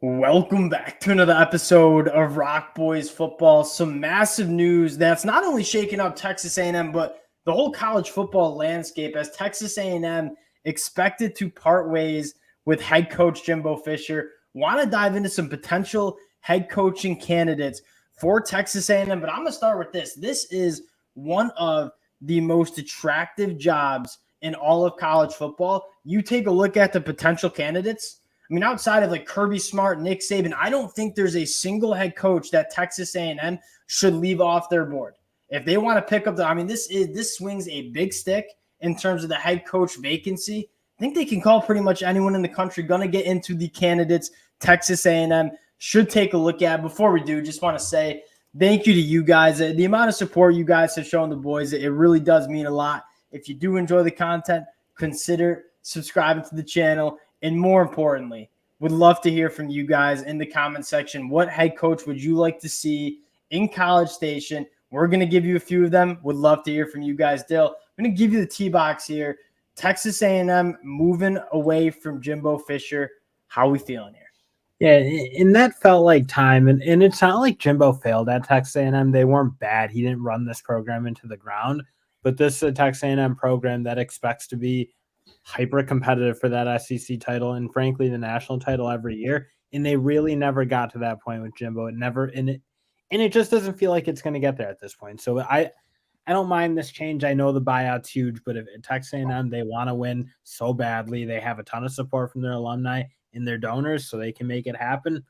Welcome back to another episode of Rock Boys Football. Some massive news that's not only shaking up Texas A&M, but the whole college football landscape as Texas A&M expected to part ways with head coach Jimbo Fisher. Want to dive into some potential head coaching candidates for Texas A&M, but I'm going to start with this. This is one of the most attractive jobs in all of college football. You take a look at the potential candidates. I mean, outside of like Kirby Smart, Nick Saban, I don't think there's a single head coach that Texas A&M should leave off their board. If they want to pick up this swings a big stick in terms of the head coach vacancy. I think they can call pretty much anyone in the country. Going to get into the candidates Texas A&M should take a look at. Before we do, just want to say thank you to you guys. The amount of support you guys have shown the boys, it really does mean a lot. If you do enjoy the content, consider subscribing to the channel. And more importantly, would love to hear from you guys in the comment section. What head coach would you like to see in College Station? We're going to give you a few of them. Would love to hear from you guys. Dill, I'm going to give you the T-box here. Texas A&M moving away from Jimbo Fisher. How are we feeling here? Yeah, and that felt like time. And it's not like Jimbo failed at Texas A&M. They weren't bad. He didn't run this program into the ground. But this is a Texas A&M program that expects to be hyper competitive for that SEC title and frankly the national title every year, and they really never got to that point with Jimbo. It just doesn't feel like it's going to get there at this point. So I don't mind this change. I know the buyout's huge, but if Texas A&M, they want to win so badly, they have a ton of support from their alumni and their donors, so they can make it happen.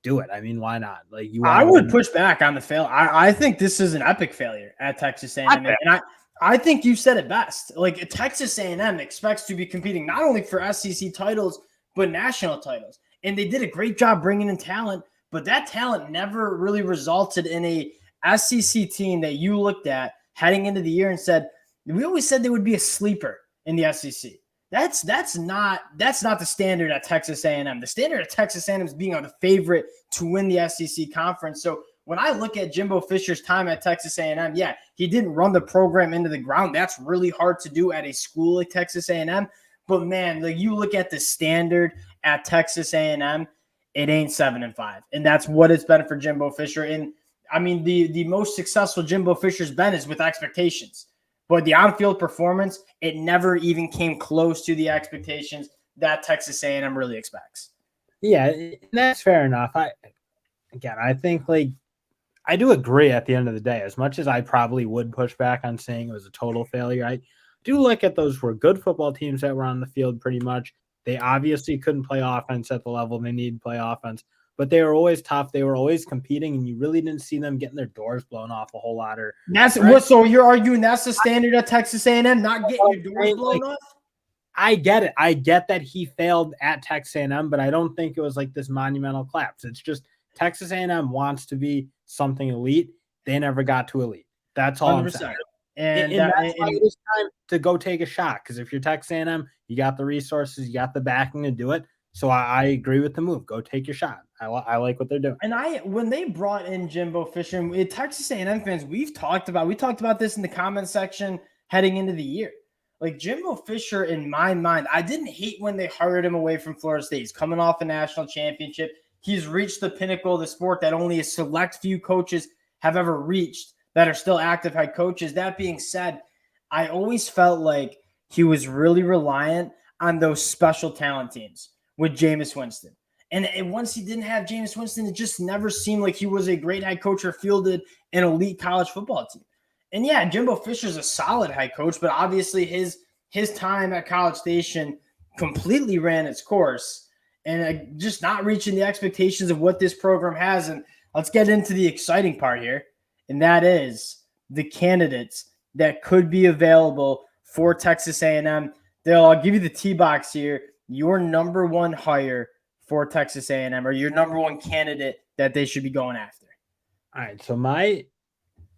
Do it. I mean, why not? I would push back on the fail. I think this is an epic failure at Texas A&M, and I think you said it best. Like Texas A&M expects to be competing not only for SEC titles, but national titles. And they did a great job bringing in talent, but that talent never really resulted in a SEC team that you looked at heading into the year and said, we always said they would be a sleeper in the SEC. That's not the standard at Texas A&M. The standard at Texas A&M is being the favorite to win the SEC conference. So when I look at Jimbo Fisher's time at Texas A&M, yeah, he didn't run the program into the ground. That's really hard to do at a school like Texas A&M. But man, like you look at the standard at Texas A&M, it ain't 7-5, and that's what it's been for Jimbo Fisher. And I mean, the most successful Jimbo Fisher's been is with expectations, but the on-field performance, it never even came close to the expectations that Texas A&M really expects. Yeah, that's fair enough. I think I do agree at the end of the day, as much as I probably would push back on saying it was a total failure. I do look at those were good football teams that were on the field pretty much. They obviously couldn't play offense at the level they need to play offense, but they were always tough. They were always competing, and you really didn't see them getting their doors blown off a whole lot. So you're arguing that's the standard at Texas A&M, not getting your doors blown off? I get it. I get that he failed at Texas A&M, but I don't think it was like this monumental collapse. It's just Texas A&M wants to be something elite. They never got to elite. That's all 100%. I'm saying. And that's why it is time to go take a shot. Because if you're Texas A&M, you got the resources, you got the backing to do it. So I agree with the move. Go take your shot. I like what they're doing. And when they brought in Jimbo Fisher, Texas A&M fans, we talked about this in the comment section heading into the year. Like Jimbo Fisher, in my mind, I didn't hate when they hired him away from Florida State. He's coming off a national championship. He's reached the pinnacle of the sport that only a select few coaches have ever reached that are still active head coaches. That being said, I always felt like he was really reliant on those special talent teams with Jameis Winston. And once he didn't have Jameis Winston, it just never seemed like he was a great head coach or fielded an elite college football team. And yeah, Jimbo Fisher's a solid head coach, but obviously his time at College Station completely ran its course and just not reaching the expectations of what this program has. And let's get into the exciting part here, and that is the candidates that could be available for Texas A&M. I'll give you the T-box here. Your number one hire for Texas A&M, or your number one candidate that they should be going after. All right, so my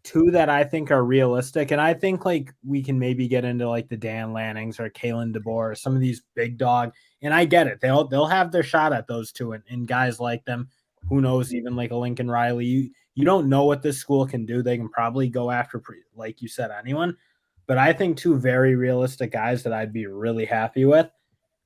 two that I think are realistic, and I think we can maybe get into the Dan Lannings or Kalen DeBoer, or some of these big dog, and I get it. They'll have their shot at those two, and guys like them, who knows, even like a Lincoln Riley. You don't know what this school can do. They can probably go after, like you said, anyone. But I think two very realistic guys that I'd be really happy with.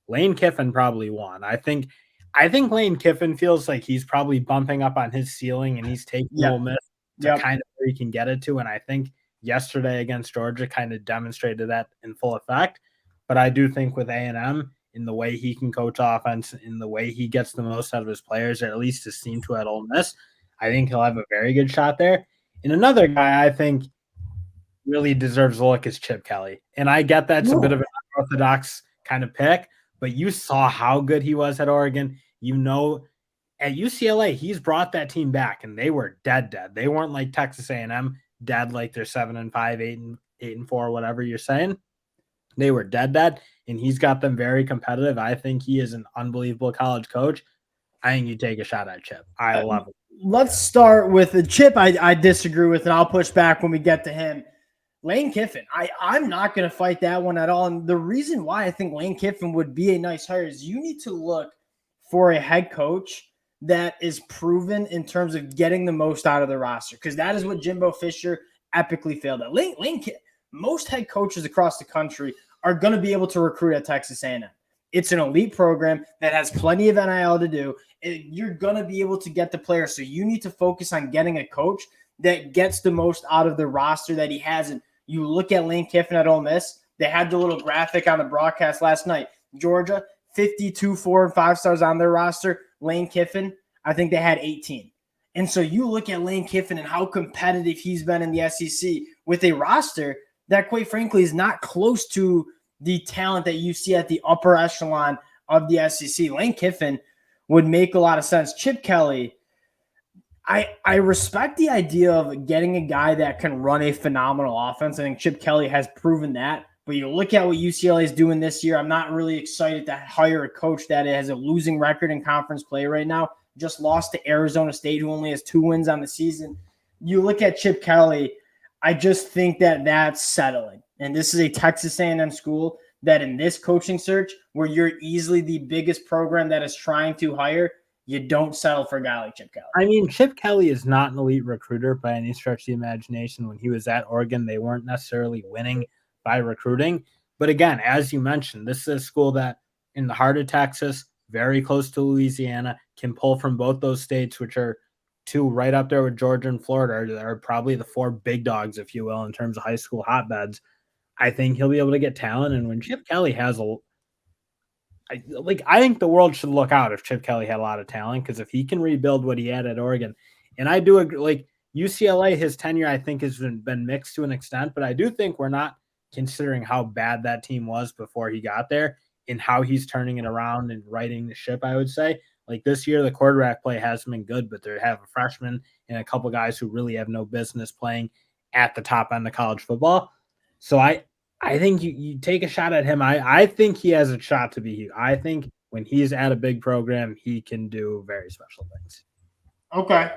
Lane Kiffin probably one. I think I think Lane Kiffin feels like he's probably bumping up on his ceiling, and he's taking Ole Miss to kind of where he can get it to. And I think yesterday against Georgia kind of demonstrated that in full effect. But I do think with A&M, in the way he can coach offense, in the way he gets the most out of his players, or at least has seemed to at Ole Miss, I think he'll have a very good shot there. And another guy I think really deserves a look is Chip Kelly. And I get that's a bit of an unorthodox kind of pick, but you saw how good he was at Oregon. At UCLA, he's brought that team back, and they were dead. They weren't like Texas A&M dead, like they're 7-5, 8-4, whatever you're saying. They were dead, and he's got them very competitive. I think he is an unbelievable college coach. I think you take a shot at Chip. I love it. Let's start with the Chip. I disagree with, and I'll push back when we get to him. Lane Kiffin, I'm not going to fight that one at all. And the reason why I think Lane Kiffin would be a nice hire is you need to look for a head coach that is proven in terms of getting the most out of the roster, because that is what Jimbo Fisher epically failed at. Most head coaches across the country are going to be able to recruit at Texas A&M. It's an elite program that has plenty of NIL to do. You're going to be able to get the players. So you need to focus on getting a coach that gets the most out of the roster that he has. And you look at Lane Kiffin at Ole Miss, they had the little graphic on the broadcast last night. Georgia, 52 4 and 5 stars on their roster. Lane Kiffin, I think they had 18. And so you look at Lane Kiffin and how competitive he's been in the SEC with a roster that, quite frankly, is not close to the talent that you see at the upper echelon of the SEC. Lane Kiffin would make a lot of sense. Chip Kelly, I respect the idea of getting a guy that can run a phenomenal offense. I think Chip Kelly has proven that. But you look at what UCLA is doing this year, I'm not really excited to hire a coach that has a losing record in conference play right now. Just lost to Arizona State, who only has 2 wins on the season. You look at Chip Kelly, I just think that that's settling. And this is a Texas A&M school that in this coaching search, where you're easily the biggest program that is trying to hire, you don't settle for a guy like Chip Kelly. I mean, Chip Kelly is not an elite recruiter by any stretch of the imagination. When he was at Oregon, they weren't necessarily winning by recruiting. But again, as you mentioned, this is a school that in the heart of Texas, very close to Louisiana, can pull from both those states, which are two right up there with Georgia and Florida. Are probably the 4 big dogs, if you will, in terms of high school hotbeds. I think he'll be able to get talent. And when Chip Kelly has I think the world should look out if Chip Kelly had a lot of talent, because if he can rebuild what he had at Oregon, and I do agree, UCLA, his tenure, I think has been mixed to an extent, but I do think we're not considering how bad that team was before he got there and how he's turning it around and righting the ship, I would say. Like this year, the quarterback play hasn't been good, but they have a freshman and a couple guys who really have no business playing at the top end of college football. So I think you take a shot at him. I think he has a shot to be huge. I think when he's at a big program, he can do very special things. Okay.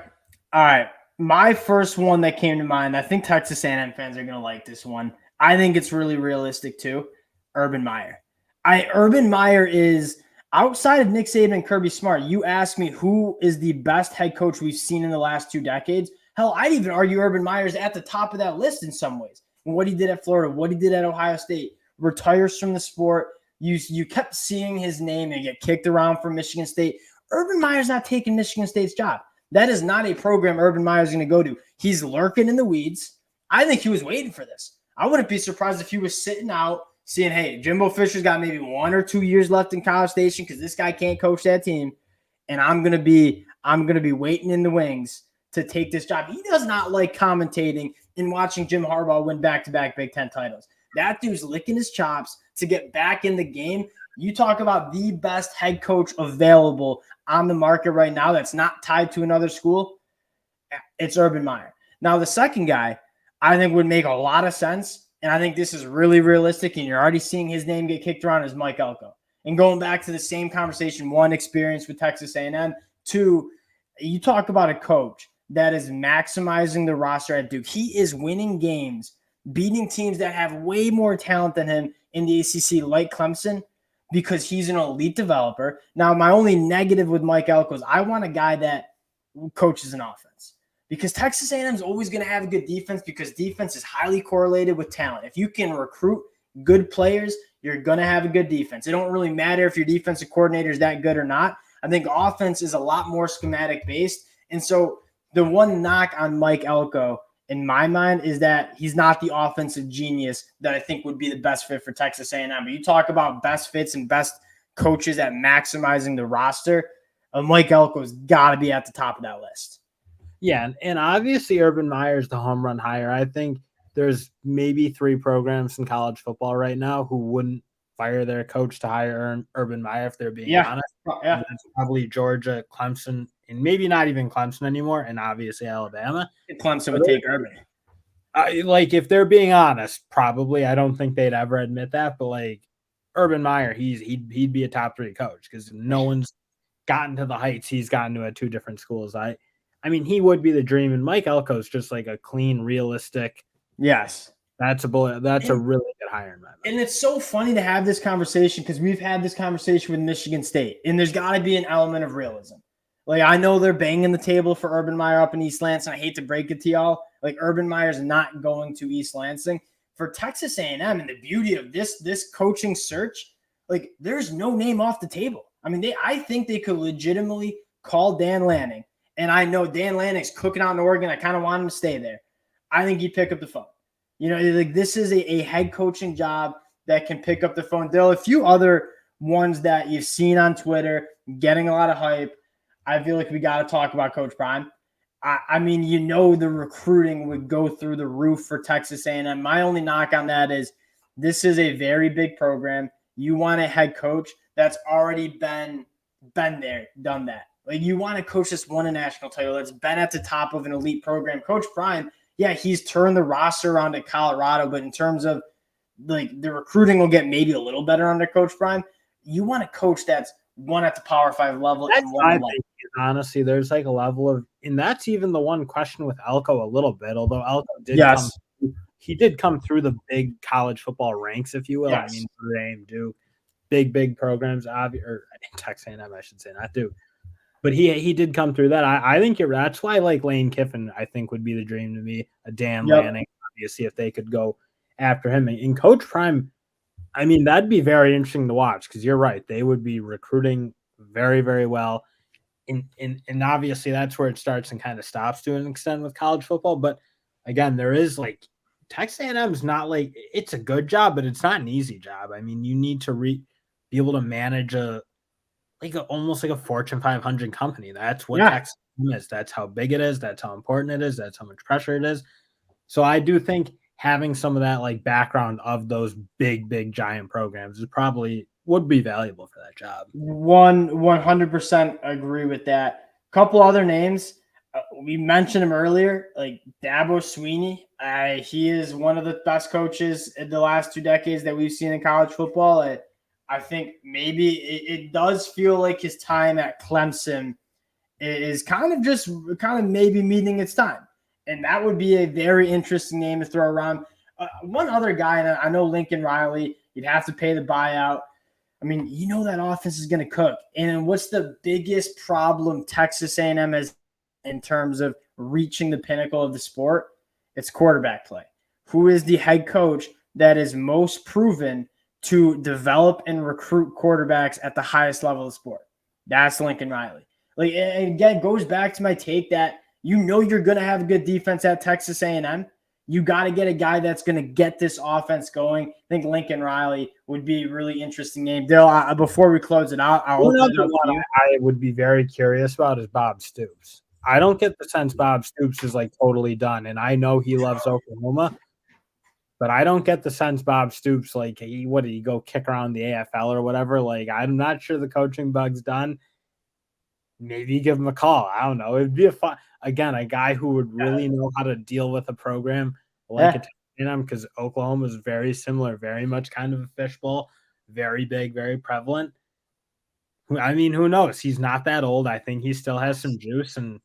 All right. My first one that came to mind, I think Texas A&M fans are going to like this one. I think it's really realistic too. Urban Meyer. Urban Meyer is, outside of Nick Saban and Kirby Smart, you ask me who is the best head coach we've seen in the last 2 decades. Hell, I'd even argue Urban Meyer's at the top of that list in some ways. What he did at Florida, what he did at Ohio State, retires from the sport. You kept seeing his name and get kicked around from Michigan State. Urban Meyer's not taking Michigan State's job. That is not a program Urban Meyer's going to go to. He's lurking in the weeds. I think he was waiting for this. I wouldn't be surprised if he was sitting out seeing, hey, Jimbo Fisher's got maybe 1 or 2 years left in College Station because this guy can't coach that team, and I'm gonna be waiting in the wings to take this job. He does not like commentating and watching Jim Harbaugh win back-to-back Big Ten titles. That dude's licking his chops to get back in the game. You talk about the best head coach available on the market right now that's not tied to another school, it's Urban Meyer. Now, the second guy I think would make a lot of sense, and I think this is really realistic, and you're already seeing his name get kicked around, is Mike Elko. And going back to the same conversation, 1, experience with Texas A&M, 2, you talk about a coach that is maximizing the roster at Duke. He is winning games, beating teams that have way more talent than him in the ACC, like Clemson, because he's an elite developer. Now, my only negative with Mike Elko is I want a guy that coaches an offense, because Texas A&M is always going to have a good defense, because defense is highly correlated with talent. If you can recruit good players, you're going to have a good defense. It don't really matter if your defensive coordinator is that good or not. I think offense is a lot more schematic based. And so the one knock on Mike Elko in my mind is that he's not the offensive genius that I think would be the best fit for Texas A&M. But you talk about best fits and best coaches at maximizing the roster, Mike Elko's got to be at the top of that list. Yeah, and obviously Urban Meyer's the home run hire. I think there's maybe 3 programs in college football right now who wouldn't fire their coach to hire Urban Meyer if they're being honest. Yeah. And that's probably Georgia, Clemson, and maybe not even Clemson anymore, and obviously Alabama. Clemson would take Urban. Like, if they're being honest, probably. I don't think they'd ever admit that, but like Urban Meyer, he'd be a top 3 coach because no one's gotten to the heights he's gotten to at 2 different schools. I mean, he would be the dream, and Mike Elko's just like a clean, realistic. Yes. That's a really good hire in my mind. And it's so funny to have this conversation because we've had this conversation with Michigan State, and there's got to be an element of realism. Like, I know they're banging the table for Urban Meyer up in East Lansing. I hate to break it to y'all. Like, Urban Meyer's not going to East Lansing. For Texas A&M, and the beauty of this coaching search, like, there's no name off the table. I mean, I think they could legitimately call Dan Lanning. And I know Dan Lanning's cooking out in Oregon. I kind of want him to stay there. I think he'd pick up the phone. You know, like, this is a head coaching job that can pick up the phone. There are a few other ones that you've seen on Twitter getting a lot of hype. I feel like we got to talk about Coach Prime. I mean, you know, the recruiting would go through the roof for Texas A&M. My only knock on that is this is a very big program. You want a head coach that's already been there, done that. Like, you want to coach this won a national title that's been at the top of an elite program. Coach Prime, yeah, he's turned the roster around at Colorado, but in terms of like the recruiting will get maybe a little better under Coach Prime. You want a coach that's won at the Power 5 level. That's and I think, honestly, there's like a level of, and that's even the one question with Elko a little bit, although Elko did come through the big college football ranks, if you will. Yes. I mean, Notre Dame, Duke, big programs, or Texas A&M, I should say, not Duke. But he did come through that. I think that's why, like, Lane Kiffin, I think, would be the dream to me. A Dan Lanning, obviously, if they could go after him. And Coach Prime, I mean, that'd be very interesting to watch because you're right. They would be recruiting very, very well. And obviously, that's where it starts and kind of stops to an extent with college football. But, again, there is, like, Texas A&M's not, like, it's a good job, but it's not an easy job. I mean, you need to be able to manage almost like a Fortune 500 company. That's what Texas is. That's how big it is. That's how important it is. That's how much pressure it is. So I do think having some of that like background of those big giant programs is probably would be valuable for that job. 100% agree with that. Couple other names. We mentioned him earlier, like Dabo Swinney. He is one of the best coaches in the last 2 decades that we've seen in college football. I think maybe it does feel like his time at Clemson is kind of maybe meeting its time. And that would be a very interesting name to throw around. One other guy, and I know Lincoln Riley, you'd have to pay the buyout. I mean, you know that offense is going to cook. And what's the biggest problem Texas A&M has in terms of reaching the pinnacle of the sport? It's quarterback play. Who is the head coach that is most proven to develop and recruit quarterbacks at the highest level of the sport? That's Lincoln Riley. Like, and again, it goes back to my take that you know you're going to have a good defense at Texas A&M. You got to get a guy that's going to get this offense going. I think Lincoln Riley would be a really interesting name. Dale, before we close it out, I would be very curious about is Bob Stoops. I don't get the sense Bob Stoops is like totally done, and I know he loves Oklahoma. But I don't get the sense Bob Stoops, like, what did he go kick around the AFL or whatever? Like, I'm not sure the coaching bug's done. Maybe give him a call. I don't know. It'd be a guy who would really know how to deal with a program like a because Oklahoma is very similar, very much kind of a fishbowl, very big, very prevalent. I mean, who knows? He's not that old. I think he still has some juice, and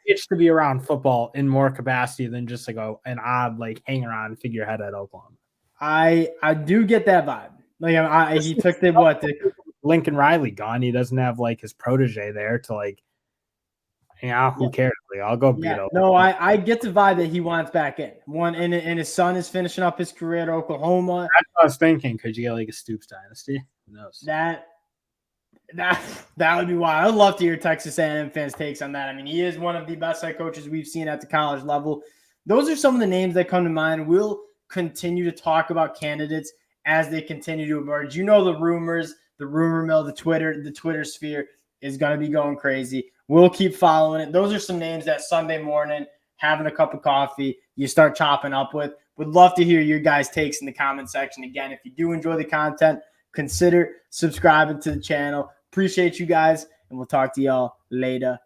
it's to be around football in more capacity than just like an odd like hanger on figurehead at Oklahoma. I do get that vibe. Like he took the Lincoln Riley gone. He doesn't have like his protege there to like. Who cares? Like, I'll go beat Oklahoma. No, I get the vibe that he wants back in. And his son is finishing up his career at Oklahoma. That's what I was thinking. Could you get like a Stoops dynasty? Who knows? That would be wild. I'd love to hear Texas A&M fans' takes on that. I mean, he is one of the best head coaches we've seen at the college level. Those are some of the names that come to mind. We'll continue to talk about candidates as they continue to emerge. You know, the rumors, the rumor mill, the Twitter sphere is going to be going crazy. We'll keep following it. Those are some names that Sunday morning, having a cup of coffee, you start chopping up with. Would love to hear your guys' takes in the comment section. Again, if you do enjoy the content, consider subscribing to the channel. Appreciate you guys, and we'll talk to y'all later.